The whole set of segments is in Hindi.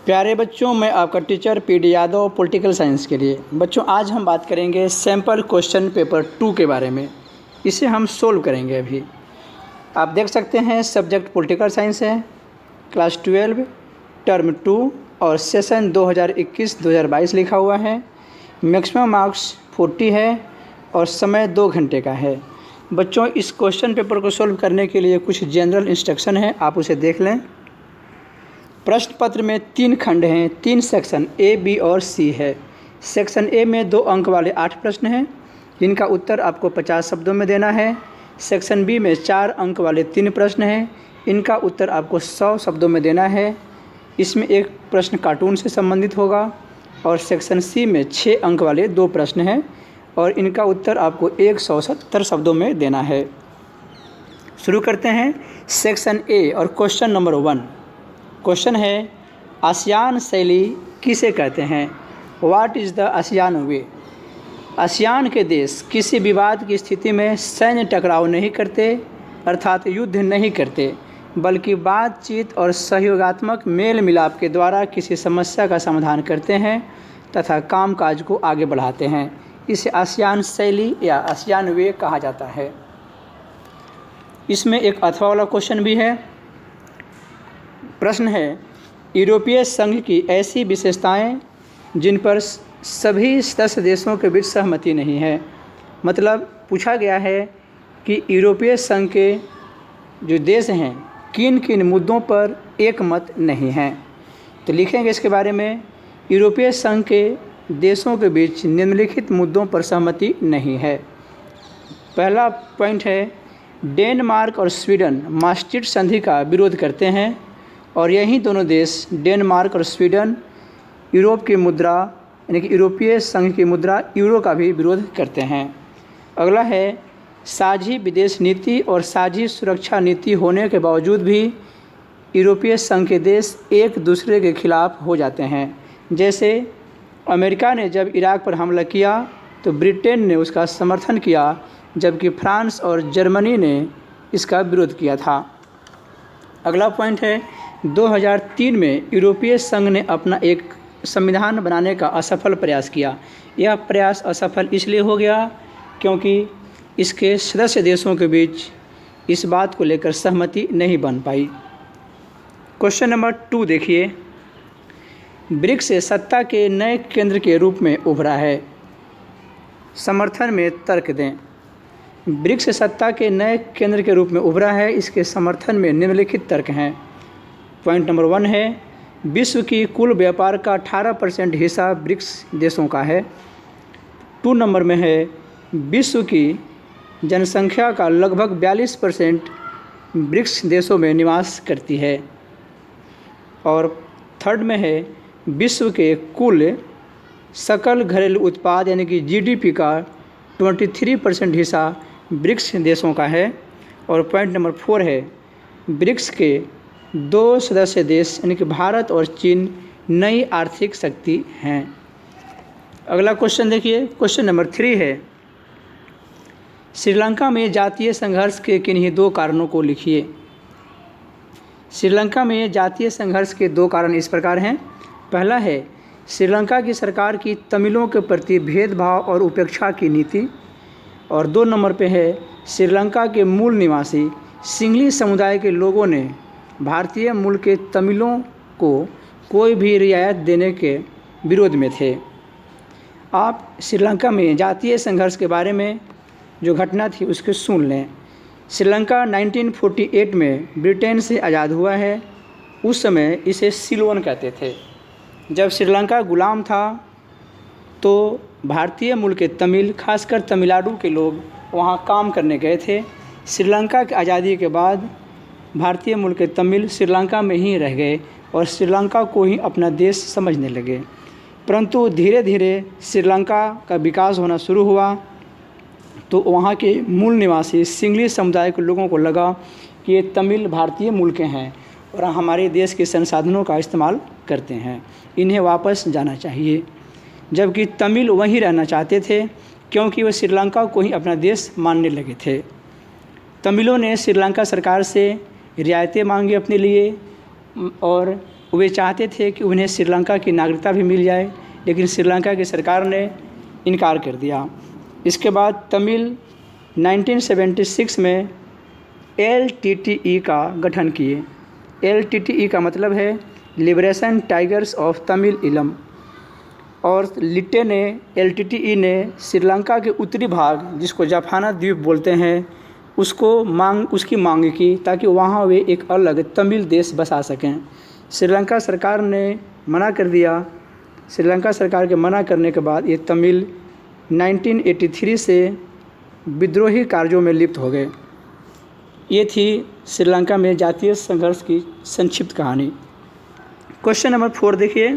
प्यारे बच्चों, मैं आपका teacher PD Yadav political science के लिए। बच्चों, आज हम बात करेंगे सैम्पल क्वेश्चन पेपर 2 के बारे में। इसे हम सोल्व करेंगे। अभी आप देख सकते हैं सब्जेक्ट पॉलिटिकल साइंस है, क्लास 12 टर्म 2 और सेशन 2021-2022 लिखा हुआ है। मैक्सिमम मार्क्स 40 है और समय 2 घंटे का है। बच्चों, इस क्वेश्चन पेपर को सोल्व करने के लिए कुछ जनरल इंस्ट्रक्शन है, आप उसे देख लें। प्रश्न पत्र में 3 खंड हैं, 3 सेक्शन ए, बी और सी है। सेक्शन ए में 2 अंक वाले 8 प्रश्न हैं, जिनका उत्तर आपको 50 शब्दों में देना है। सेक्शन बी में 4 अंक वाले 3 प्रश्न हैं, इनका उत्तर आपको 100 शब्दों में देना है। इसमें एक प्रश्न कार्टून से संबंधित होगा। और सेक्शन सी में 6 अंक वाले 2 प्रश्न हैं और इनका उत्तर आपको 170 शब्दों में देना है। शुरू करते हैं सेक्शन ए और क्वेश्चन नंबर 1। क्वेश्चन है, आसियान शैली किसे कहते हैं? What is the ASEAN way? ASEAN के देश किसी विवाद की स्थिति में सैन्य टकराव नहीं करते, अर्थात युद्ध नहीं करते, बल्कि बातचीत और सहयोगात्मक मेल मिलाप के द्वारा किसी समस्या का समाधान करते हैं तथा कामकाज को आगे बढ़ाते हैं। इसे आसियान शैली या आसियान वे कहा जाता है। इसमें एक अथवा वाला क्वेश्चन भी है। प्रश्न है, यूरोपीय संघ की ऐसी विशेषताएं जिन पर सभी सदस्य देशों के बीच सहमति नहीं है। मतलब पूछा गया है कि यूरोपीय संघ के जो देश हैं किन किन मुद्दों पर एक मत नहीं हैं। तो लिखेंगे इसके बारे में। यूरोपीय संघ के देशों के बीच निम्नलिखित मुद्दों पर सहमति नहीं है। पहला पॉइंट है, डेनमार्क और स्वीडन maastricht संधि का विरोध करते हैं और यही दोनों देश डेनमार्क और स्वीडन यूरोप की मुद्रा यानी कि यूरोपीय संघ की मुद्रा यूरो का भी विरोध करते हैं। अगला है, साझी विदेश नीति और साझी सुरक्षा नीति होने के बावजूद भी यूरोपीय संघ के देश एक दूसरे के खिलाफ हो जाते हैं। जैसे अमेरिका ने जब इराक पर हमला किया तो ब्रिटेन ने उसका समर्थन किया, जबकि फ्रांस और जर्मनी ने इसका विरोध किया था। अगला पॉइंट है, 2003 में यूरोपीय संघ ने अपना एक संविधान बनाने का असफल प्रयास किया। यह प्रयास असफल इसलिए हो गया क्योंकि इसके सदस्य देशों के बीच इस बात को लेकर सहमति नहीं बन पाई। क्वेश्चन नंबर 2 देखिए, ब्रिक्स सत्ता के नए केंद्र के रूप में उभरा है। समर्थन में तर्क दें। ब्रिक्स सत्ता के नए केंद्र के रूप में उभरा है, इसके समर्थन में निम्नलिखित तर्क हैं। पॉइंट नंबर 1 है, विश्व की कुल व्यापार का 18% हिस्सा ब्रिक्स देशों का है। 2 नंबर में है, विश्व की जनसंख्या का लगभग 42% ब्रिक्स देशों में निवास करती है। और 3rd में है, विश्व के कुल सकल घरेलू उत्पाद यानी कि जीडीपी का 23% हिस्सा ब्रिक्स देशों का है। और पॉइंट नंबर 4 है, ब्रिक्स के 2 सदस्य देश यानी कि भारत और चीन नई आर्थिक शक्ति हैं। अगला क्वेश्चन देखिए, क्वेश्चन नंबर 3 है, श्रीलंका में जातीय संघर्ष के किन्हीं 2 कारणों को लिखिए। श्रीलंका में जातीय संघर्ष के 2 कारण इस प्रकार हैं। पहला है, श्रीलंका की सरकार की तमिलों के प्रति भेदभाव और उपेक्षा की नीति। और 2 नंबर पे है, श्रीलंका के मूल निवासी सिंगली समुदाय के लोगों ने भारतीय मूल के तमिलों को कोई भी रियायत देने के विरोध में थे। आप श्रीलंका में जातीय संघर्ष के बारे में जो घटना थी उसको सुन लें। श्रीलंका 1948 में ब्रिटेन से आज़ाद हुआ है। उस समय इसे सिलोन कहते थे। जब श्रीलंका गुलाम था तो भारतीय मूल के तमिल, खासकर तमिलनाडु के लोग वहाँ काम करने गए थे। श्रीलंका की आज़ादी के बाद भारतीय मूल के तमिल श्रीलंका में ही रह गए और श्रीलंका को ही अपना देश समझने लगे। परंतु धीरे धीरे श्रीलंका का विकास होना शुरू हुआ तो वहाँ के मूल निवासी सिंगली समुदाय के लोगों को लगा कि ये तमिल भारतीय मूल के हैं और हमारे देश के संसाधनों का इस्तेमाल करते हैं, इन्हें वापस जाना चाहिए। जबकि तमिल वहीं रहना चाहते थे क्योंकि वे श्रीलंका को ही अपना देश मानने लगे थे। तमिलों ने श्रीलंका सरकार से रियायतें मांगी अपने लिए और वे चाहते थे कि उन्हें श्रीलंका की नागरिकता भी मिल जाए, लेकिन श्रीलंका की सरकार ने इनकार कर दिया। इसके बाद तमिल 1976 में LTTE का गठन किए। LTTE का मतलब है लिबरेशन टाइगर्स ऑफ तमिल इलम, और लिट्टे ने LTTE ने श्रीलंका के उत्तरी भाग, जिसको जाफाना द्वीप बोलते हैं, उसकी मांग की ताकि वहाँ वे एक अलग तमिल देश बसा सकें। श्रीलंका सरकार ने मना कर दिया। श्रीलंका सरकार के मना करने के बाद ये तमिल 1983 से विद्रोही कार्यों में लिप्त हो गए। ये थी श्रीलंका में जातीय संघर्ष की संक्षिप्त कहानी। क्वेश्चन नंबर 4 देखिए,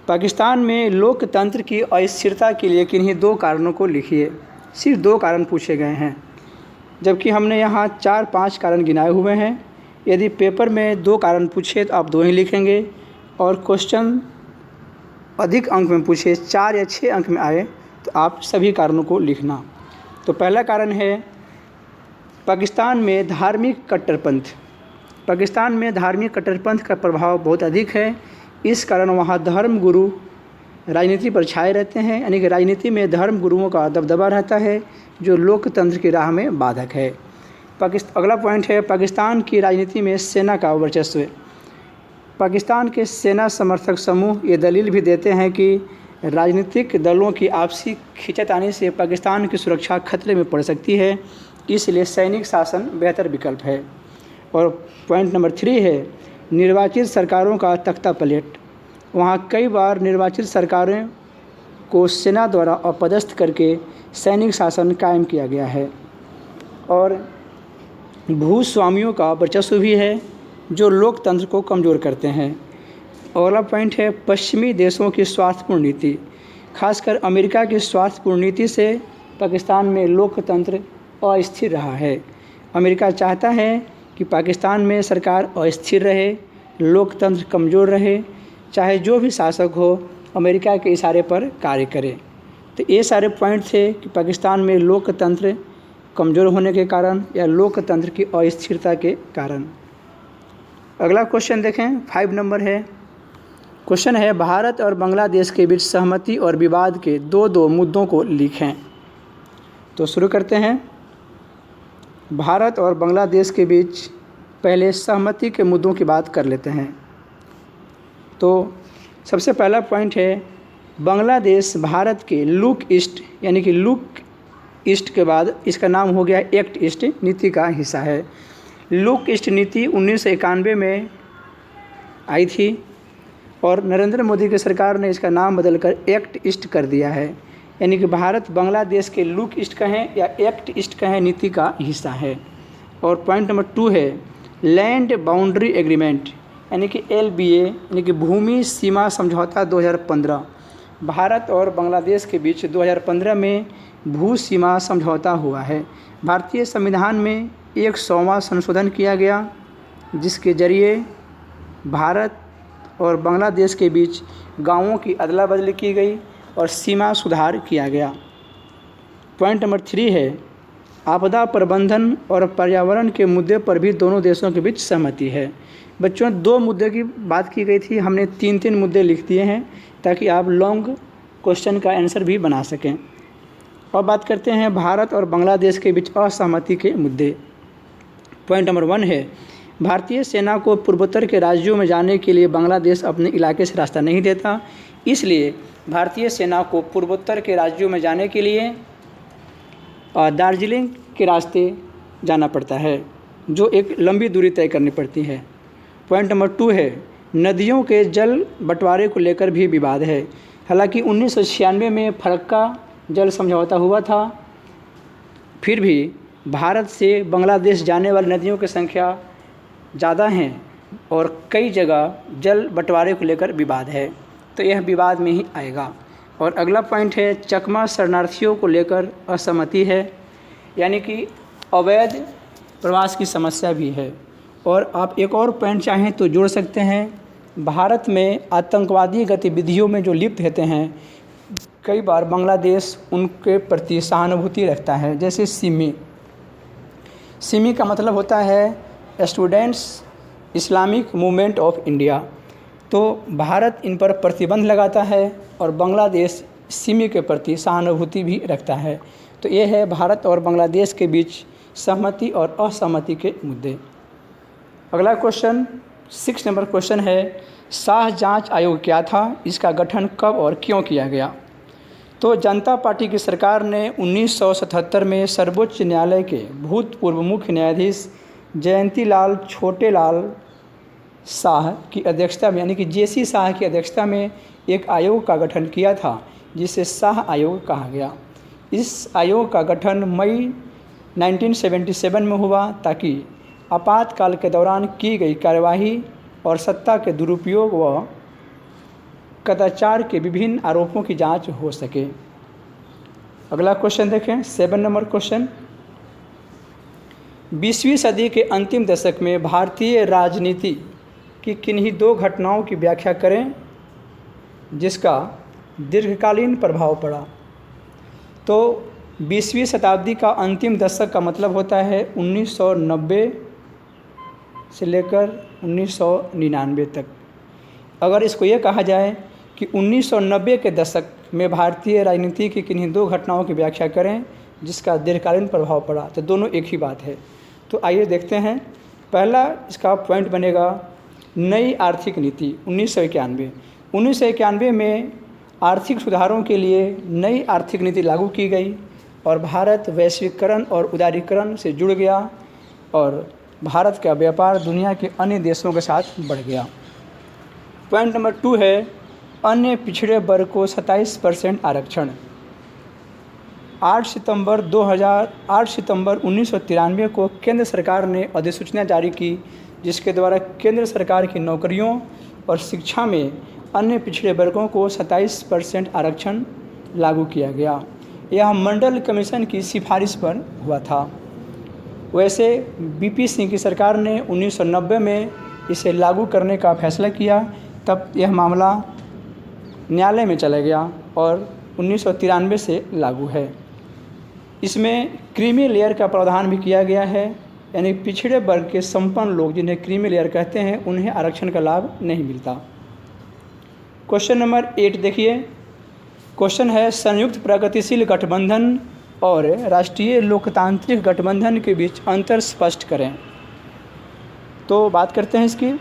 पाकिस्तान में लोकतंत्र की अस्थिरता के लिए किन्हीं 2 कारणों को लिखिए। सिर्फ 2 कारण पूछे गए हैं, जबकि हमने यहाँ 4-5 कारण गिनाए हुए हैं। यदि पेपर में 2 कारण पूछे तो आप 2 ही लिखेंगे, और क्वेश्चन अधिक अंक में पूछे, 4 या 6 अंक में आए, तो आप सभी कारणों को लिखना। तो पहला कारण है पाकिस्तान में धार्मिक कट्टरपंथ। पाकिस्तान में धार्मिक कट्टरपंथ का प्रभाव बहुत अधिक है। इस कारण वहाँ धर्म गुरु राजनीति पर छाए रहते हैं, यानी कि राजनीति में धर्म गुरुओं का दबदबा रहता है, जो लोकतंत्र की राह में बाधक है। अगला पॉइंट है पाकिस्तान की राजनीति में सेना का वर्चस्व। पाकिस्तान के सेना समर्थक समूह ये दलील भी देते हैं कि राजनीतिक दलों की आपसी खींचातानी से पाकिस्तान की सुरक्षा खतरे में पड़ सकती है, इसलिए सैनिक शासन बेहतर विकल्प है। और पॉइंट नंबर 3 है निर्वाचित सरकारों का तख्ता पलट। वहाँ कई बार निर्वाचित सरकारों को सेना द्वारा अपदस्थ करके सैनिक शासन कायम किया गया है। और भूस्वामियों का वर्चस्व भी है, जो लोकतंत्र को कमज़ोर करते हैं। अगला पॉइंट है पश्चिमी देशों की स्वार्थपूर्ण नीति। खासकर अमेरिका की स्वार्थपूर्ण नीति से पाकिस्तान में लोकतंत्र अस्थिर रहा है। अमेरिका चाहता है कि पाकिस्तान में सरकार अस्थिर रहे, लोकतंत्र कमज़ोर रहे, चाहे जो भी शासक हो अमेरिका के इशारे पर कार्य करे। तो ये सारे पॉइंट थे कि पाकिस्तान में लोकतंत्र कमज़ोर होने के कारण या लोकतंत्र की अस्थिरता के कारण। अगला क्वेश्चन देखें, 5 नंबर है। क्वेश्चन है भारत और बांग्लादेश के बीच सहमति और विवाद के 2 मुद्दों को लिखें। तो शुरू करते हैं। भारत और बांग्लादेश के बीच पहले सहमति के मुद्दों की बात कर लेते हैं। तो सबसे पहला पॉइंट है बांग्लादेश भारत के लुक ईस्ट, यानी कि लुक ईस्ट के बाद इसका नाम हो गया एक्ट ईस्ट नीति का हिस्सा है। लुक ईस्ट नीति 1991 में आई थी और नरेंद्र मोदी की सरकार ने इसका नाम बदलकर एक्ट ईस्ट कर दिया है, यानी कि भारत बांग्लादेश के लुक ईस्ट कहें या एक्ट ईस्ट कहें नीति का हिस्सा है। और पॉइंट नंबर 2 है लैंड बाउंड्री एग्रीमेंट, यानी कि LBA, यानी कि भूमि सीमा समझौता 2015। भारत और बांग्लादेश के बीच 2015 में भू सीमा समझौता हुआ है। भारतीय संविधान में 100वां संशोधन किया गया, जिसके जरिए भारत और बांग्लादेश के बीच गांवों की अदला बदली की गई और सीमा सुधार किया गया। पॉइंट नंबर 3 है आपदा प्रबंधन और पर्यावरण के मुद्दे पर भी दोनों देशों के बीच सहमति है। बच्चों 2 मुद्दे की बात की गई थी, हमने 3 मुद्दे लिख दिए हैं ताकि आप लॉन्ग क्वेश्चन का आंसर भी बना सकें। और बात करते हैं भारत और बांग्लादेश के बीच असहमति के मुद्दे। पॉइंट नंबर 1 है भारतीय सेना को पूर्वोत्तर के राज्यों में जाने के लिए बांग्लादेश अपने इलाके से रास्ता नहीं देता, इसलिए भारतीय सेना को पूर्वोत्तर के राज्यों में जाने के लिए दार्जिलिंग के रास्ते जाना पड़ता है, जो एक लंबी दूरी तय करनी पड़ती है। पॉइंट नंबर 2 है नदियों के जल बंटवारे को लेकर भी विवाद है। हालांकि 1996 में फरक्का जल समझौता हुआ था, फिर भी भारत से बांग्लादेश जाने वाली नदियों की संख्या ज़्यादा हैं और कई जगह जल बंटवारे को लेकर विवाद है, तो यह विवाद में ही आएगा। और अगला पॉइंट है चकमा शरणार्थियों को लेकर असहमति है, यानी कि अवैध प्रवास की समस्या भी है। और आप एक और पॉइंट चाहें तो जोड़ सकते हैं, भारत में आतंकवादी गतिविधियों में जो लिप्त रहते हैं, कई बार बांग्लादेश उनके प्रति सहानुभूति रखता है। जैसे सिमी का मतलब होता है students Islamic movement of India. तो भारत इन पर प्रतिबंध लगाता है और बांग्लादेश सिमी के प्रति सहानुभूति भी रखता है। तो ये है भारत और बांग्लादेश के बीच सहमति और असहमति के मुद्दे। अगला क्वेश्चन 6 नंबर क्वेश्चन है, शाह जांच आयोग क्या था, इसका गठन कब और क्यों किया गया। तो जनता पार्टी की सरकार ने 1977 में सर्वोच्च न्यायालय के भूतपूर्व मुख्य न्यायाधीश जयंतीलाल छोटेलाल शाह की अध्यक्षता में, यानी कि जेसी शाह की अध्यक्षता में एक आयोग का गठन किया था, जिसे शाह आयोग कहा गया। इस आयोग का गठन मई 1977 में हुआ ताकि आपातकाल के दौरान की गई कार्यवाही और सत्ता के दुरुपयोग व कदाचार के विभिन्न आरोपों की जांच हो सके। अगला क्वेश्चन देखें 7 नंबर क्वेश्चन, 20वीं सदी के अंतिम दशक में भारतीय राजनीति की किन्हीं 2 घटनाओं की व्याख्या करें जिसका दीर्घकालीन प्रभाव पड़ा। तो 20वीं शताब्दी का अंतिम दशक का मतलब होता है 1990 से लेकर 1999 तक। अगर इसको ये कहा जाए कि 1990 के दशक में भारतीय राजनीति की किन्हीं 2 घटनाओं की व्याख्या करें जिसका दीर्घकालीन प्रभाव पड़ा, तो दोनों एक ही बात है। तो आइए देखते हैं। पहला इसका पॉइंट बनेगा नई आर्थिक नीति 1991 में आर्थिक सुधारों के लिए नई आर्थिक नीति लागू की गई और भारत वैश्वीकरण और उदारीकरण से जुड़ गया और भारत का व्यापार दुनिया के अन्य देशों के साथ बढ़ गया। पॉइंट नंबर 2 है अन्य पिछड़े वर्ग को 27% आरक्षण। 8 सितंबर 1993 को केंद्र सरकार ने अधिसूचना जारी की जिसके द्वारा केंद्र सरकार की नौकरियों और शिक्षा में अन्य पिछड़े वर्गों को 27% आरक्षण लागू किया गया। यह मंडल कमीशन की सिफारिश पर हुआ था। वैसे बीपी सिंह की सरकार ने 1990 में इसे लागू करने का फैसला किया, तब यह मामला न्यायालय में चला गया और 1993 से लागू है। इसमें क्रीमी लेयर का प्रावधान भी किया गया है, यानी पिछड़े वर्ग के संपन्न लोग जिन्हें क्रीमी लेयर कहते हैं उन्हें आरक्षण का लाभ नहीं मिलता। क्वेश्चन नंबर 8 देखिए। क्वेश्चन है संयुक्त प्रगतिशील गठबंधन और राष्ट्रीय लोकतांत्रिक गठबंधन के बीच अंतर स्पष्ट करें। तो बात करते हैं इसकी।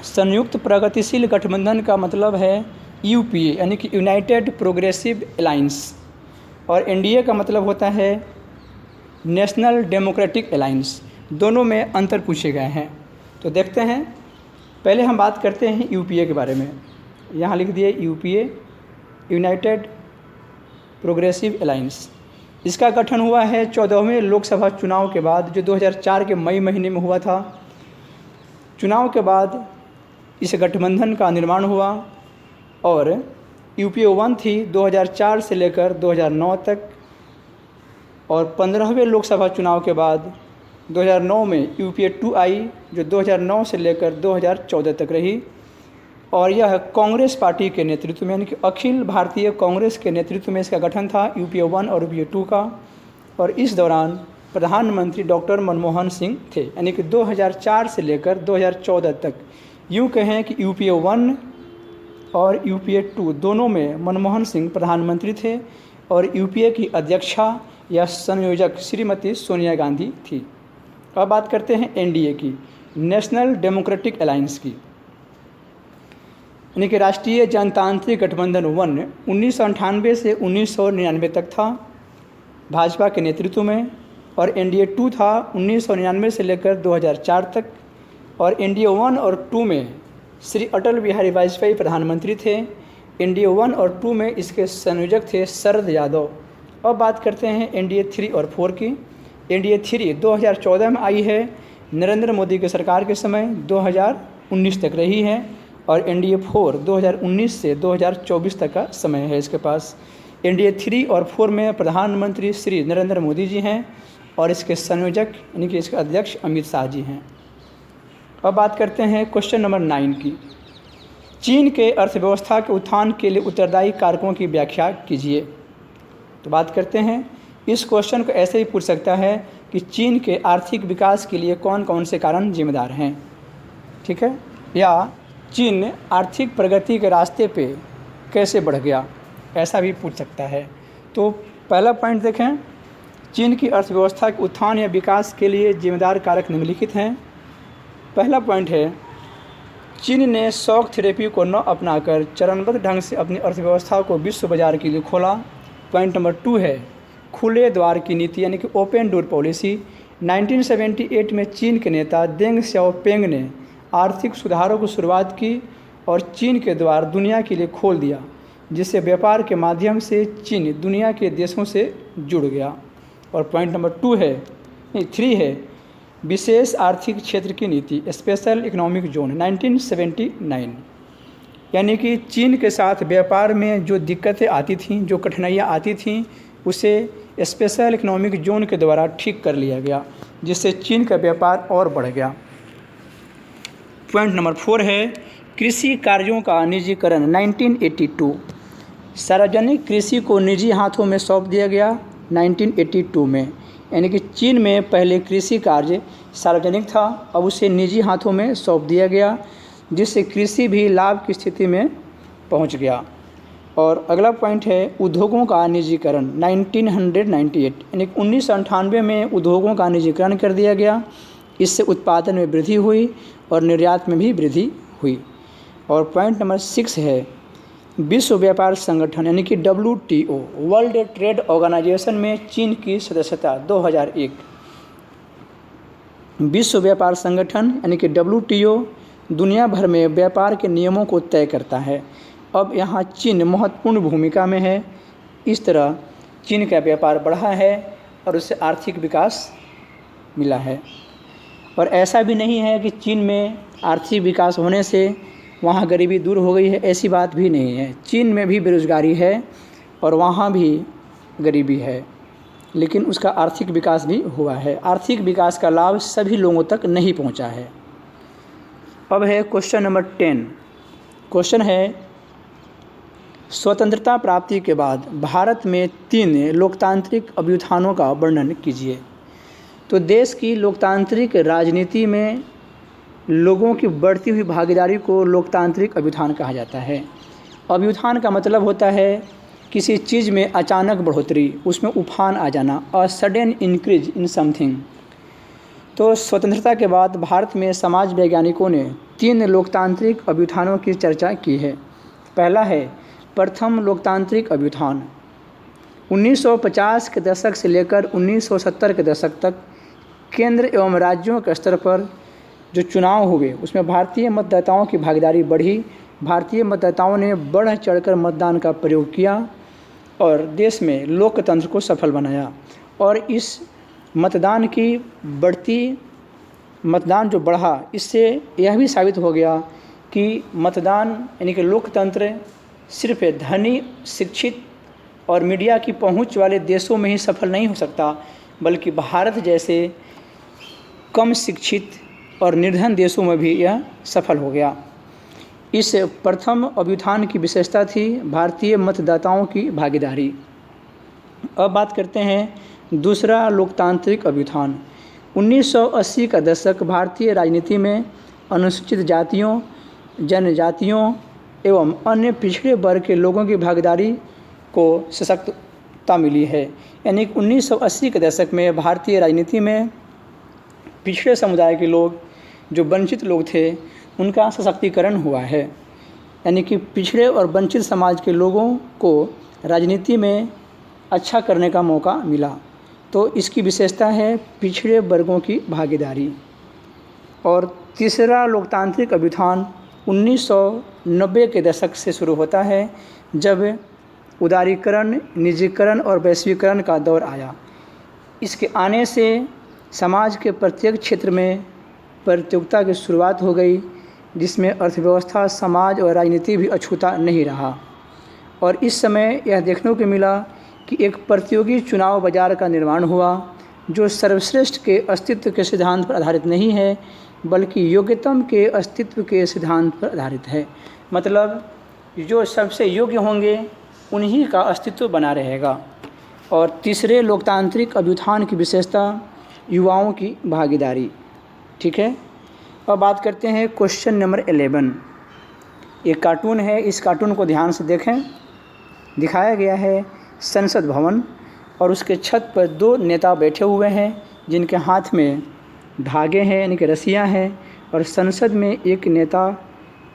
संयुक्त प्रगतिशील गठबंधन का मतलब है यूपीए यानी कि यूनाइटेड प्रोग्रेसिव अलायंस, और एनडीए का मतलब होता है नेशनल डेमोक्रेटिक अलायंस। दोनों में अंतर पूछे गए हैं, तो देखते हैं। पहले हम बात करते हैं यूपीए के बारे में। यहाँ लिख दिए यूपीए यूनाइटेड प्रोग्रेसिव अलायंस। इसका गठन हुआ है 14वें लोकसभा चुनाव के बाद, जो 2004 के मई महीने में हुआ था। चुनाव के बाद इस गठबंधन का निर्माण हुआ और यूपीए 1 थी 2004 से लेकर 2009 तक, और 15वें लोकसभा चुनाव के बाद 2009 में यूपीए 2 आई जो 2009 से लेकर 2014 तक रही, और यह कांग्रेस पार्टी के नेतृत्व में यानी कि अखिल भारतीय कांग्रेस के नेतृत्व में इसका गठन था यूपीए 1 और यूपीए 2 का। और इस दौरान प्रधानमंत्री डॉक्टर मनमोहन सिंह थे, यानी कि 2004 से लेकर 2014 तक। यूँ कहें कि यूपीए 1 और यूपीए 2 दोनों में मनमोहन सिंह प्रधानमंत्री थे और यूपीए की अध्यक्षा या संयोजक श्रीमती सोनिया गांधी थी। अब बात करते हैं एनडीए की, नेशनल डेमोक्रेटिक अलायंस की, यानी कि राष्ट्रीय जनतांत्रिक गठबंधन 1 1998 से 1999 तक था भाजपा के नेतृत्व में, और एनडीए 2 था 1999 से लेकर 2004 तक, और एनडीए 1 और 2 में श्री अटल बिहारी वाजपेयी प्रधानमंत्री थे। एनडीए 1 और 2 में इसके संयोजक थे शरद यादव। अब बात करते हैं एनडीए 3 और 4 की। एनडीए 3 2014 में आई है, नरेंद्र मोदी की सरकार के समय 2019 तक रही है, और एनडीए 4 2019 से 2024 तक का समय है इसके पास। एनडीए 3 और 4 में प्रधानमंत्री श्री नरेंद्र मोदी जी हैं और इसके संयोजक यानी कि इसके अध्यक्ष अमित शाह जी हैं। अब बात करते हैं क्वेश्चन नंबर 9 की। चीन के अर्थव्यवस्था के उत्थान के लिए उत्तरदायी कारकों की व्याख्या कीजिए। तो बात करते हैं, इस क्वेश्चन को ऐसे ही पूछ सकता है कि चीन के आर्थिक विकास के लिए कौन कौन से कारण जिम्मेदार हैं। ठीक है, या चीन आर्थिक प्रगति के रास्ते पे कैसे बढ़ गया, ऐसा भी पूछ सकता है। तो पहला पॉइंट देखें, चीन की अर्थव्यवस्था के उत्थान या विकास के लिए जिम्मेदार कारक निम्नलिखित हैं। पहला पॉइंट है, चीन ने शॉक थेरेपी को न अपनाकर चरणबद्ध ढंग से अपनी अर्थव्यवस्था को विश्व बाजार के लिए खोला। पॉइंट नंबर 2 है, खुले द्वार की नीति यानी कि ओपन डोर पॉलिसी। 1978 में चीन के नेता देंग श्याओपिंग ने आर्थिक सुधारों की शुरुआत की और चीन के द्वार दुनिया के लिए खोल दिया, जिससे व्यापार के माध्यम से चीन दुनिया के देशों से जुड़ गया। और पॉइंट नंबर 3 है, विशेष आर्थिक क्षेत्र की नीति, स्पेशल इकोनॉमिक जोन 1979, यानी कि चीन के साथ व्यापार में जो दिक्कतें आती थीं, जो कठिनाइयाँ आती थीं, उसे स्पेशल इकोनॉमिक जोन के द्वारा ठीक कर लिया गया, जिससे चीन का व्यापार और बढ़ गया। पॉइंट नंबर 4 है, कृषि कार्यों का निजीकरण 1982, सार्वजनिक कृषि को निजी हाथों में सौंप दिया गया 1982 में, यानी कि चीन में पहले कृषि कार्य सार्वजनिक था, अब उसे निजी हाथों में सौंप दिया गया, जिससे कृषि भी लाभ की स्थिति में पहुंच गया। और अगला पॉइंट है, उद्योगों का निजीकरण 1998, यानी 1998 में उद्योगों का निजीकरण कर दिया गया। इससे उत्पादन में वृद्धि हुई और निर्यात में भी वृद्धि हुई। और पॉइंट नंबर 6 है, विश्व व्यापार संगठन यानी कि WTO, वर्ल्ड ट्रेड ऑर्गेनाइजेशन में चीन की सदस्यता 2001। विश्व व्यापार संगठन यानी कि WTO दुनिया भर में व्यापार के नियमों को तय करता है। अब यहाँ चीन महत्वपूर्ण भूमिका में है। इस तरह चीन का व्यापार बढ़ा है और उससे आर्थिक विकास मिला है। और ऐसा भी नहीं है कि चीन में आर्थिक विकास होने से वहाँ गरीबी दूर हो गई है, ऐसी बात भी नहीं है। चीन में भी बेरोज़गारी है और वहाँ भी गरीबी है, लेकिन उसका आर्थिक विकास भी हुआ है। आर्थिक विकास का लाभ सभी लोगों तक नहीं पहुँचा है। अब है क्वेश्चन नंबर 10। क्वेश्चन है, स्वतंत्रता प्राप्ति के बाद भारत में 3 लोकतांत्रिक अभ्युत्थानों का वर्णन कीजिए। तो देश की लोकतांत्रिक राजनीति में लोगों की बढ़ती हुई भागीदारी को लोकतांत्रिक अभ्युत्थान कहा जाता है। अभ्युत्थान का मतलब होता है किसी चीज़ में अचानक बढ़ोतरी, उसमें उफान आ जाना, a sudden increase in something. तो स्वतंत्रता के बाद भारत में समाज वैज्ञानिकों ने 3 लोकतांत्रिक अभ्युत्थानों की चर्चा की है। पहला है प्रथम लोकतांत्रिक अभ्युत्थान। 1950 के दशक से लेकर 1970 के दशक तक केंद्र एवं राज्यों के स्तर पर जो चुनाव हुए उसमें भारतीय मतदाताओं की भागीदारी बढ़ी। भारतीय मतदाताओं ने बढ़ चढ़कर मतदान का प्रयोग किया और देश में लोकतंत्र को सफल बनाया। और इस मतदान जो बढ़ा, इससे यह भी साबित हो गया कि मतदान यानी कि लोकतंत्र सिर्फ धनी, शिक्षित और मीडिया की पहुंच वाले देशों में ही सफल नहीं हो सकता, बल्कि भारत जैसे कम शिक्षित और निर्धन देशों में भी यह सफल हो गया। इस प्रथम अभ्युत्थान की विशेषता थी भारतीय मतदाताओं की भागीदारी। अब बात करते हैं दूसरा लोकतांत्रिक अभ्युत्थान। 1980 का दशक भारतीय राजनीति में अनुसूचित जातियों, जनजातियों एवं अन्य पिछड़े वर्ग के लोगों की भागीदारी को सशक्तता मिली है। यानी 1980 के दशक में भारतीय राजनीति में पिछड़े समुदाय के लोग, जो वंचित लोग थे, उनका सशक्तिकरण हुआ है। यानी कि पिछड़े और वंचित समाज के लोगों को राजनीति में अच्छा करने का मौका मिला। तो इसकी विशेषता है पिछड़े वर्गों की भागीदारी। और तीसरा लोकतांत्रिक अभ्युत्थान 1990 के दशक से शुरू होता है, जब उदारीकरण, निजीकरण और वैश्वीकरण का दौर आया। इसके आने से समाज के प्रत्येक क्षेत्र में प्रतियोगिता की शुरुआत हो गई, जिसमें अर्थव्यवस्था, समाज और राजनीति भी अछूता नहीं रहा। और इस समय यह देखने को मिला कि एक प्रतियोगी चुनाव बाजार का निर्माण हुआ, जो सर्वश्रेष्ठ के अस्तित्व के सिद्धांत पर आधारित नहीं है, बल्कि योग्यतम के अस्तित्व के सिद्धांत पर आधारित है। मतलब जो सबसे योग्य होंगे उन्हीं का अस्तित्व बना रहेगा। और तीसरे लोकतांत्रिक अभ्युत्थान की विशेषता युवाओं की भागीदारी। ठीक है, अब बात करते हैं क्वेश्चन नंबर 11। एक कार्टून है, इस कार्टून को ध्यान से देखें। दिखाया गया है संसद भवन और उसके छत पर दो नेता बैठे हुए हैं जिनके हाथ में धागे हैं यानी कि रस्सियाँ हैं, और संसद में एक नेता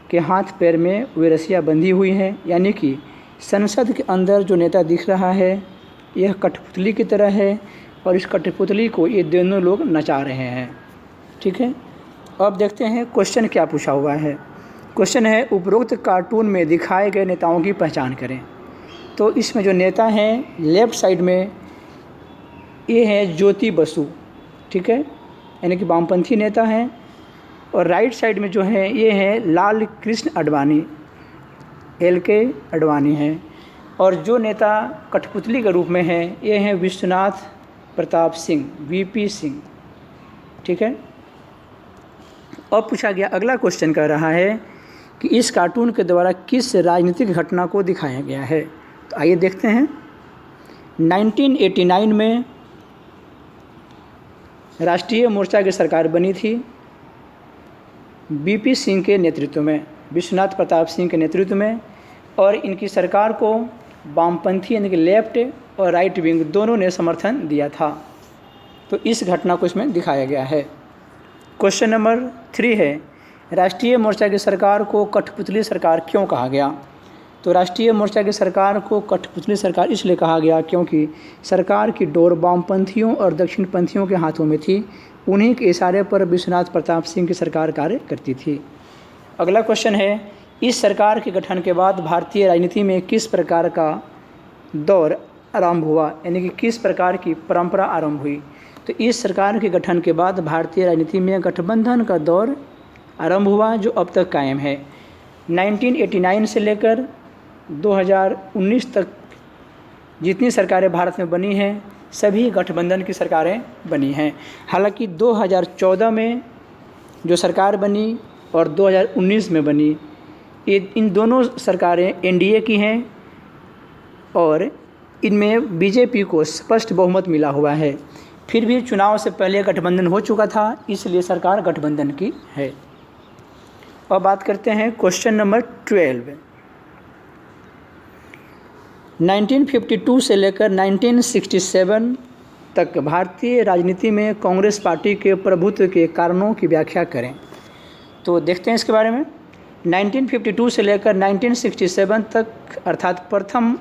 के हाथ पैर में वे रस्सियाँ बंधी हुई हैं, यानी कि संसद के अंदर जो नेता दिख रहा है यह कठपुतली की तरह है और इस कठपुतली को ये दोनों लोग नचा रहे हैं। ठीक है, अब देखते हैं क्वेश्चन क्या पूछा हुआ है। क्वेश्चन है उपरोक्त कार्टून में दिखाए गए नेताओं की पहचान करें। तो इसमें जो नेता हैं लेफ़्ट साइड में ये है ज्योति बसु, ठीक है, यानी कि वामपंथी नेता हैं, और राइट साइड में जो है ये है लाल कृष्ण आडवाणी, LK आडवाणी हैं, और जो नेता कठपुतली के रूप में हैं ये हैं विश्वनाथ प्रताप सिंह, VP सिंह। ठीक है, अब पूछा गया अगला क्वेश्चन कह रहा है कि इस कार्टून के द्वारा किस राजनीतिक घटना को दिखाया गया है। तो आइए देखते हैं। 1989 में राष्ट्रीय मोर्चा की सरकार बनी थी VP सिंह के नेतृत्व में, विश्वनाथ प्रताप सिंह के नेतृत्व में, और इनकी सरकार को वामपंथी यानी कि लेफ्ट और राइट विंग दोनों ने समर्थन दिया था। तो इस घटना को इसमें दिखाया गया है। क्वेश्चन नंबर 3 है राष्ट्रीय मोर्चा की सरकार को कठपुतली सरकार क्यों कहा गया। तो राष्ट्रीय मोर्चा की सरकार को कठपुतली सरकार इसलिए कहा गया क्योंकि सरकार की डोर वामपंथियों और दक्षिणपंथियों के हाथों में थी। उन्हीं के इशारे पर विश्वनाथ प्रताप सिंह की सरकार कार्य करती थी। अगला क्वेश्चन है इस सरकार के गठन के बाद भारतीय राजनीति में किस प्रकार का दौर आरंभ हुआ, यानी कि किस प्रकार की परंपरा आरंभ हुई। तो इस सरकार के गठन के बाद भारतीय राजनीति में गठबंधन का दौर आरंभ हुआ जो अब तक कायम है। 1989 से लेकर 2019 तक जितनी सरकारें भारत में बनी हैं सभी गठबंधन की सरकारें बनी हैं। हालांकि 2014 में जो सरकार बनी और 2019 में बनी, ये इन दोनों सरकारें NDA की हैं और इनमें बीजेपी को स्पष्ट बहुमत मिला हुआ है। फिर भी चुनाव से पहले गठबंधन हो चुका था, इसलिए सरकार गठबंधन की है। अब बात करते हैं क्वेश्चन नंबर 12। 1952 से लेकर 1967 तक भारतीय राजनीति में कांग्रेस पार्टी के प्रभुत्व के कारणों की व्याख्या करें। तो देखते हैं इसके बारे में। 1952 से लेकर 1967 तक अर्थात प्रथम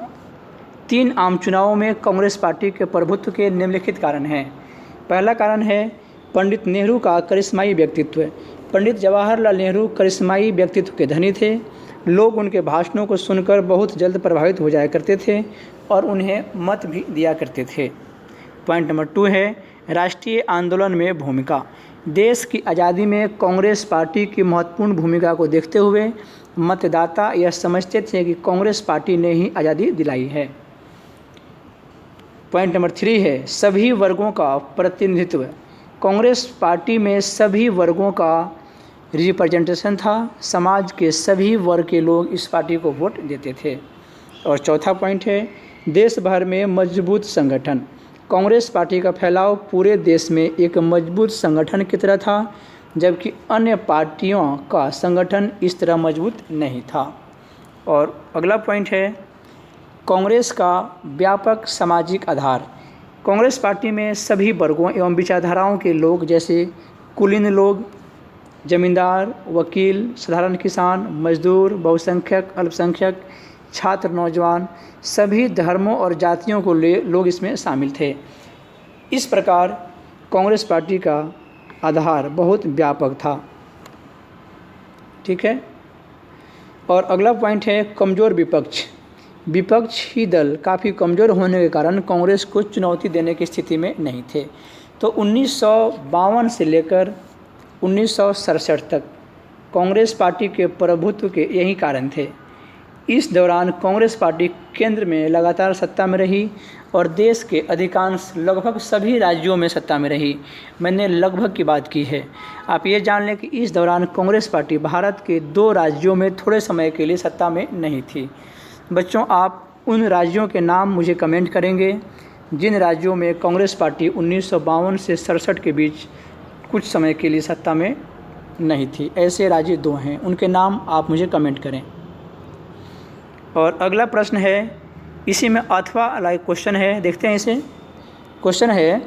3 आम चुनावों में कांग्रेस पार्टी के प्रभुत्व के निम्नलिखित कारण हैं। पहला कारण है पंडित नेहरू का करिश्माई व्यक्तित्व। पंडित जवाहरलाल नेहरू करिश्माई व्यक्तित्व के धनी थे। लोग उनके भाषणों को सुनकर बहुत जल्द प्रभावित हो जाया करते थे और उन्हें मत भी दिया करते थे। पॉइंट नंबर 2 है राष्ट्रीय आंदोलन में भूमिका। देश की आज़ादी में कांग्रेस पार्टी की महत्वपूर्ण भूमिका को देखते हुए मतदाता यह समझते थे कि कांग्रेस पार्टी ने ही आज़ादी दिलाई है। पॉइंट नंबर 3 है सभी वर्गों का प्रतिनिधित्व। कांग्रेस पार्टी में सभी वर्गों का रिप्रेजेंटेशन था। समाज के सभी वर्ग के लोग इस पार्टी को वोट देते थे। और चौथा पॉइंट है देश भर में मजबूत संगठन। कांग्रेस पार्टी का फैलाव पूरे देश में एक मजबूत संगठन की तरह था, जबकि अन्य पार्टियों का संगठन इस तरह मजबूत नहीं था। और अगला पॉइंट है कांग्रेस का व्यापक सामाजिक आधार। कांग्रेस पार्टी में सभी वर्गों एवं विचारधाराओं के लोग जैसे कुलीन लोग, जमींदार, वकील, साधारण किसान, मजदूर, बहुसंख्यक, अल्पसंख्यक, छात्र, नौजवान, सभी धर्मों और जातियों को लोग इसमें शामिल थे। इस प्रकार कांग्रेस पार्टी का आधार बहुत व्यापक था। ठीक है, और अगला पॉइंट है कमज़ोर विपक्ष। विपक्षी दल काफ़ी कमज़ोर होने के कारण कांग्रेस को चुनौती देने की स्थिति में नहीं थे। तो 1952 से लेकर 1967 तक कांग्रेस पार्टी के प्रभुत्व के यही कारण थे। इस दौरान कांग्रेस पार्टी केंद्र में लगातार सत्ता में रही और देश के अधिकांश लगभग सभी राज्यों में सत्ता में रही। मैंने लगभग की बात की है। आप ये जान लें कि इस दौरान कांग्रेस पार्टी भारत के 2 राज्यों में थोड़े समय के लिए सत्ता में नहीं थी। बच्चों, आप उन राज्यों के नाम मुझे कमेंट करेंगे जिन राज्यों में कांग्रेस पार्टी 1952 से 67 के बीच कुछ समय के लिए सत्ता में नहीं थी। ऐसे राज्य 2 हैं, उनके नाम आप मुझे कमेंट करें। और अगला प्रश्न है, इसी में अथवा लाइक क्वेश्चन है, देखते हैं इसे। क्वेश्चन है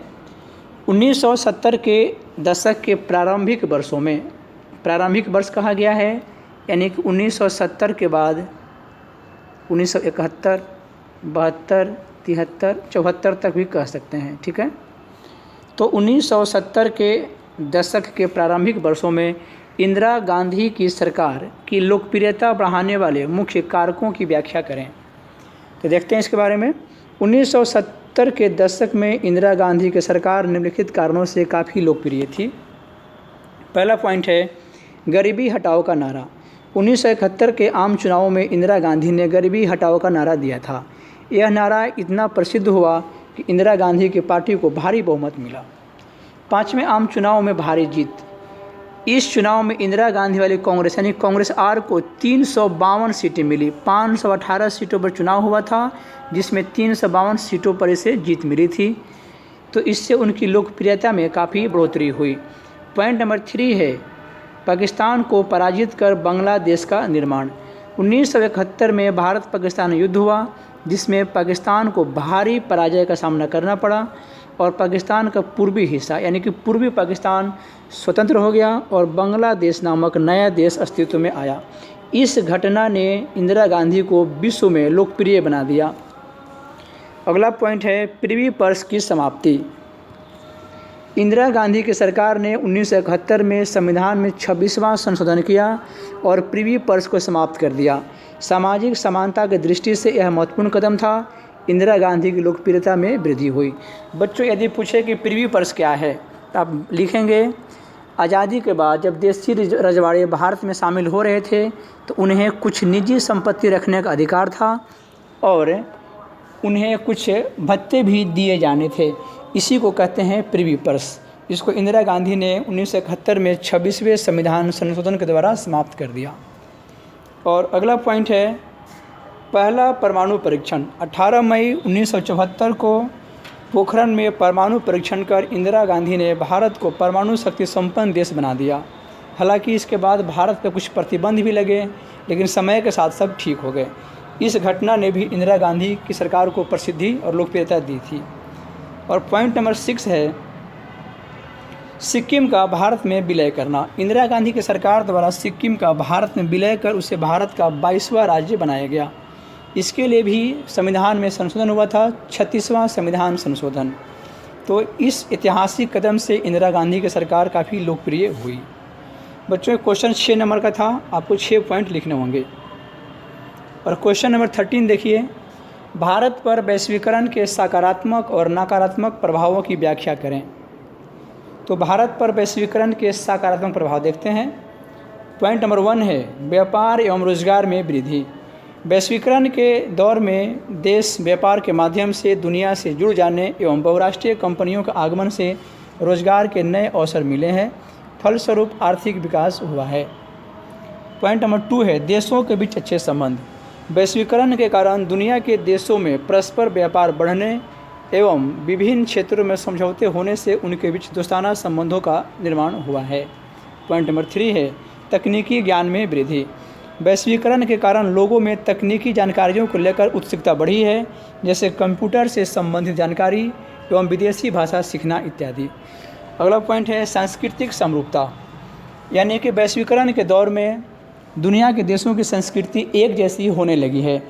1970 के दशक के प्रारंभिक वर्षों में, प्रारंभिक वर्ष कहा गया है, यानी कि 1970 के बाद 1971, 72, 73, 74 तक भी कह सकते हैं, ठीक है। तो 1970 के दशक के प्रारंभिक वर्षों में इंदिरा गांधी की सरकार की लोकप्रियता बढ़ाने वाले मुख्य कारकों की व्याख्या करें। तो देखते हैं इसके बारे में। 1970 के दशक में इंदिरा गांधी की सरकार निम्नलिखित कारणों से काफ़ी लोकप्रिय थी। पहला पॉइंट है गरीबी हटाओ का नारा। 1971 के आम चुनावों में इंदिरा गांधी ने गरीबी हटाओ का नारा दिया था। यह नारा इतना प्रसिद्ध हुआ कि इंदिरा गांधी की पार्टी को भारी बहुमत मिला। 5वें आम चुनाव में भारी जीत। इस चुनाव में इंदिरा गांधी वाली कांग्रेस यानी कांग्रेस आर को 352 सीटें मिली। 518 सीटों पर चुनाव हुआ था, जिसमें 352 सीटों पर इसे जीत मिली थी। तो इससे उनकी लोकप्रियता में काफ़ी बढ़ोतरी हुई। पॉइंट नंबर 3 है पाकिस्तान को पराजित कर बांग्लादेश का निर्माण। 1971 में भारत पाकिस्तान युद्ध हुआ, जिसमें पाकिस्तान को भारी पराजय का सामना करना पड़ा और पाकिस्तान का पूर्वी हिस्सा यानी कि पूर्वी पाकिस्तान स्वतंत्र हो गया और बांग्लादेश नामक नया देश अस्तित्व में आया। इस घटना ने इंदिरा गांधी को विश्व में लोकप्रिय बना दिया। अगला पॉइंट है प्रिवी पर्स की समाप्ति। इंदिरा गांधी की सरकार ने 1971 में संविधान में 26वां संशोधन किया और प्रिवी पर्स को समाप्त कर दिया। सामाजिक समानता की दृष्टि से यह महत्वपूर्ण कदम था। इंदिरा गांधी की लोकप्रियता में वृद्धि हुई। बच्चों, यदि पूछे कि प्रिवी पर्स क्या है तो आप लिखेंगे आज़ादी के बाद जब देशी रजवाड़े भारत में शामिल हो रहे थे तो उन्हें कुछ निजी संपत्ति रखने का अधिकार था और उन्हें कुछ भत्ते भी दिए जाने थे। इसी को कहते हैं प्रिवी पर्स। इसको इंदिरा गांधी ने 1971 में 26वें संविधान संशोधन के द्वारा समाप्त कर दिया। और अगला पॉइंट है पहला परमाणु परीक्षण। 18 मई 1974 को पोखरण में परमाणु परीक्षण कर इंदिरा गांधी ने भारत को परमाणु शक्ति संपन्न देश बना दिया। हालांकि इसके बाद भारत पर कुछ प्रतिबंध भी लगे, लेकिन समय के साथ सब ठीक हो गए। इस घटना ने भी इंदिरा गांधी की सरकार को प्रसिद्धि और लोकप्रियता दी थी। और पॉइंट नंबर 6 है सिक्किम का भारत में विलय करना। इंदिरा गांधी की सरकार द्वारा सिक्किम का भारत में विलय कर उसे भारत का 22वां राज्य बनाया गया। इसके लिए भी संविधान में संशोधन हुआ था, 36वां संविधान संशोधन। तो इस ऐतिहासिक कदम से इंदिरा गांधी की सरकार काफ़ी लोकप्रिय हुई। बच्चों, क्वेश्चन 6 नंबर का था, आपको 6 पॉइंट लिखने होंगे। और क्वेश्चन नंबर 13 देखिए, भारत पर वैश्वीकरण के सकारात्मक और नकारात्मक प्रभावों की व्याख्या करें। तो भारत पर वैश्वीकरण के सकारात्मक प्रभाव देखते हैं। पॉइंट नंबर 1 है व्यापार एवं रोजगार में वृद्धि। वैश्वीकरण के दौर में देश व्यापार के माध्यम से दुनिया से जुड़ जाने एवं बहुराष्ट्रीय कंपनियों के आगमन से रोजगार के नए अवसर मिले हैं, फलस्वरूप आर्थिक विकास हुआ है। पॉइंट नंबर 2 है देशों के बीच अच्छे संबंध। वैश्वीकरण के कारण दुनिया के देशों में परस्पर व्यापार बढ़ने एवं विभिन्न क्षेत्रों में समझौते होने से उनके बीच दोस्ताना संबंधों का निर्माण हुआ है। पॉइंट नंबर 3 है तकनीकी ज्ञान में वृद्धि। वैश्वीकरण के कारण लोगों में तकनीकी जानकारियों को लेकर उत्सुकता बढ़ी है, जैसे कंप्यूटर से संबंधित जानकारी एवं विदेशी भाषा सीखना इत्यादि। अगला पॉइंट है सांस्कृतिक समरूपता, यानी कि वैश्वीकरण के दौर में दुनिया के देशों की संस्कृति एक जैसी होने लगी है।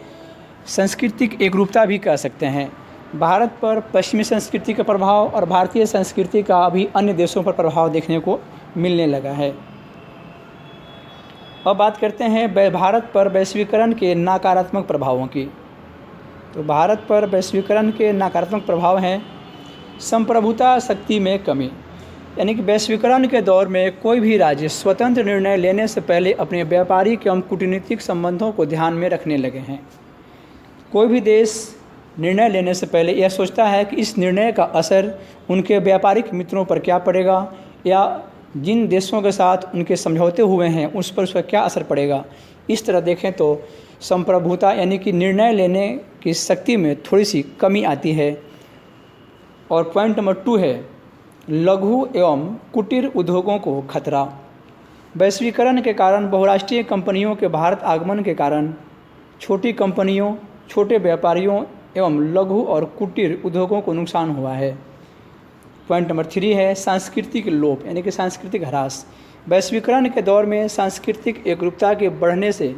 सांस्कृतिक एकरूपता भी कह सकते हैं। भारत पर पश्चिमी संस्कृति का प्रभाव और भारतीय संस्कृति का अभी अन्य देशों पर प्रभाव देखने को मिलने लगा है। अब बात करते हैं भारत पर वैश्वीकरण के नकारात्मक प्रभावों की। तो भारत पर वैश्वीकरण के नकारात्मक प्रभाव हैं संप्रभुता शक्ति में कमी, यानी कि वैश्वीकरण के दौर में कोई भी राज्य स्वतंत्र निर्णय लेने से पहले अपने व्यापारिक एवं कूटनीतिक संबंधों को ध्यान में रखने लगे हैं। कोई भी देश निर्णय लेने से पहले यह सोचता है कि इस निर्णय का असर उनके व्यापारिक मित्रों पर क्या पड़ेगा या जिन देशों के साथ उनके समझौते हुए हैं उस पर उसका क्या असर पड़ेगा। इस तरह देखें तो संप्रभुता यानी कि निर्णय लेने की शक्ति में थोड़ी सी कमी आती है। और पॉइंट नंबर 2 है लघु एवं कुटीर उद्योगों को खतरा। वैश्वीकरण के कारण बहुराष्ट्रीय कंपनियों के भारत आगमन के कारण छोटी कंपनियों, छोटे व्यापारियों एवं लघु और कुटीर उद्योगों को नुकसान हुआ है। पॉइंट नंबर 3 है सांस्कृतिक लोप यानी कि सांस्कृतिक ह्रास। वैश्वीकरण के दौर में सांस्कृतिक एकरूपता के बढ़ने से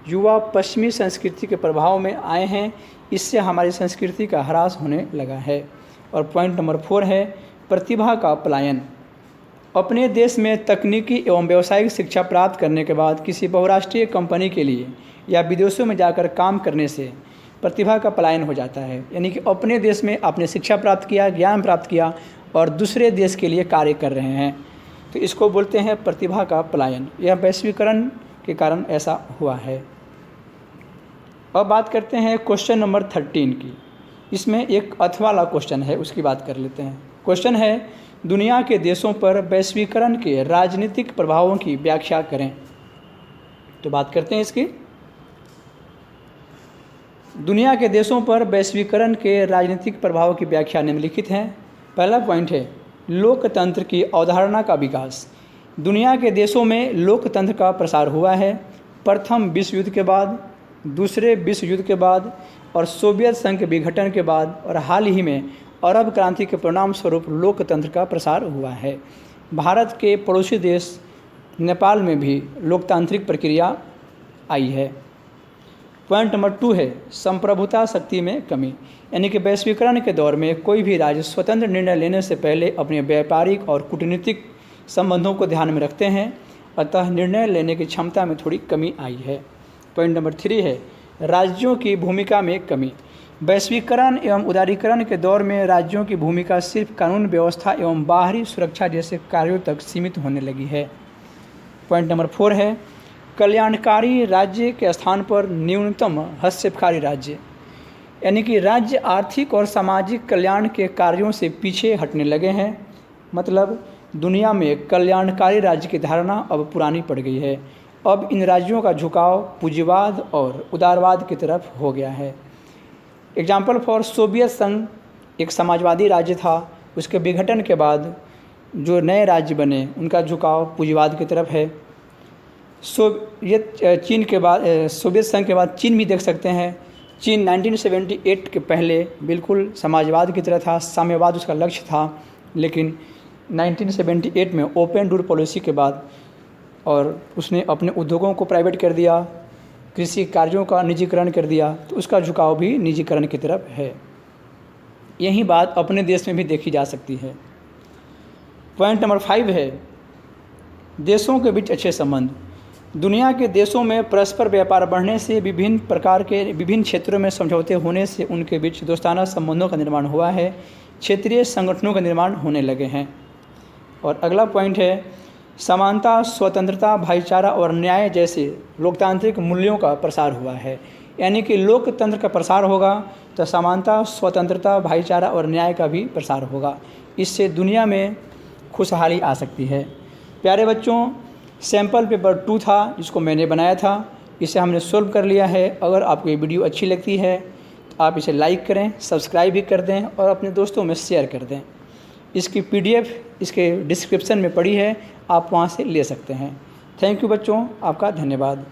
युवा पश्चिमी संस्कृति के प्रभाव में आए हैं, इससे हमारी संस्कृति का ह्रास होने लगा है। और पॉइंट नंबर 4 है प्रतिभा का पलायन। अपने देश में तकनीकी एवं व्यावसायिक शिक्षा प्राप्त करने के बाद किसी बहुराष्ट्रीय कंपनी के लिए या विदेशों में जाकर काम करने से प्रतिभा का पलायन हो जाता है, यानी कि अपने देश में आपने शिक्षा प्राप्त किया, ज्ञान प्राप्त किया और दूसरे देश के लिए कार्य कर रहे हैं, तो इसको बोलते हैं प्रतिभा का पलायन। यह वैश्वीकरण के कारण ऐसा हुआ है। अब बात करते हैं क्वेश्चन नंबर 13 की। इसमें एक अथवा वाला क्वेश्चन है, उसकी बात कर लेते हैं। क्वेश्चन है दुनिया के देशों पर वैश्वीकरण के राजनीतिक प्रभावों की व्याख्या करें। तो बात करते हैं इसकी। दुनिया के देशों पर वैश्वीकरण के राजनीतिक प्रभावों की व्याख्या निम्नलिखित है। पहला पॉइंट है लोकतंत्र की अवधारणा का विकास। दुनिया के देशों में लोकतंत्र का प्रसार हुआ है। प्रथम विश्व युद्ध के बाद, दूसरे विश्व युद्ध के बाद और सोवियत संघ के विघटन के बाद और हाल ही में अरब क्रांति के परिणाम स्वरूप लोकतंत्र का प्रसार हुआ है। भारत के पड़ोसी देश नेपाल में भी लोकतांत्रिक प्रक्रिया आई है। पॉइंट नंबर 2 है संप्रभुता शक्ति में कमी, यानी कि वैश्वीकरण के दौर में कोई भी राज्य स्वतंत्र निर्णय लेने से पहले अपने व्यापारिक और कूटनीतिक संबंधों को ध्यान में रखते हैं, अतः निर्णय लेने की क्षमता में थोड़ी कमी आई है। पॉइंट नंबर 3 है राज्यों की भूमिका में कमी। वैश्वीकरण एवं उदारीकरण के दौर में राज्यों की भूमिका सिर्फ कानून व्यवस्था एवं बाहरी सुरक्षा जैसे कार्यों तक सीमित होने लगी है। पॉइंट नंबर 4 है कल्याणकारी राज्य के स्थान पर न्यूनतम हस्तक्षेपकारी राज्य, यानी कि राज्य आर्थिक और सामाजिक कल्याण के कार्यों से पीछे हटने लगे हैं। मतलब दुनिया में कल्याणकारी राज्य की धारणा अब पुरानी पड़ गई है। अब इन राज्यों का झुकाव पूंजीवाद और उदारवाद की तरफ हो गया है। एग्जाम्पल फॉर सोवियत संघ एक समाजवादी राज्य था, उसके विघटन के बाद जो नए राज्य बने उनका झुकाव पूंजीवाद की तरफ है। चीन के बाद सोवियत संघ के बाद चीन भी देख सकते हैं। चीन 1978 के पहले बिल्कुल समाजवाद की तरह था, साम्यवाद उसका लक्ष्य था, लेकिन 1978 में ओपन डोर पॉलिसी के बाद और उसने अपने उद्योगों को प्राइवेट कर दिया, कृषि कार्यों का निजीकरण कर दिया, तो उसका झुकाव भी निजीकरण की तरफ है। यही बात अपने देश में भी देखी जा सकती है। पॉइंट नंबर 5 है देशों के बीच अच्छे संबंध। दुनिया के देशों में परस्पर व्यापार बढ़ने से विभिन्न क्षेत्रों में समझौते होने से उनके बीच दोस्ताना संबंधों का निर्माण हुआ है, क्षेत्रीय संगठनों का निर्माण होने लगे हैं। और अगला पॉइंट है समानता, स्वतंत्रता, भाईचारा और न्याय जैसे लोकतांत्रिक मूल्यों का प्रसार हुआ है। यानी कि लोकतंत्र का प्रसार होगा तो समानता, स्वतंत्रता, भाईचारा और न्याय का भी प्रसार होगा। इससे दुनिया में खुशहाली आ सकती है। प्यारे बच्चों, सैम्पल पेपर 2 था जिसको मैंने बनाया था, इसे हमने सोल्व कर लिया है। अगर आपको ये वीडियो अच्छी लगती है तो आप इसे लाइक करें, सब्सक्राइब भी कर दें और अपने दोस्तों में शेयर कर दें। इसकी PDF इसके डिस्क्रिप्शन में पड़ी है, आप वहाँ से ले सकते हैं। थैंक यू बच्चों, आपका धन्यवाद।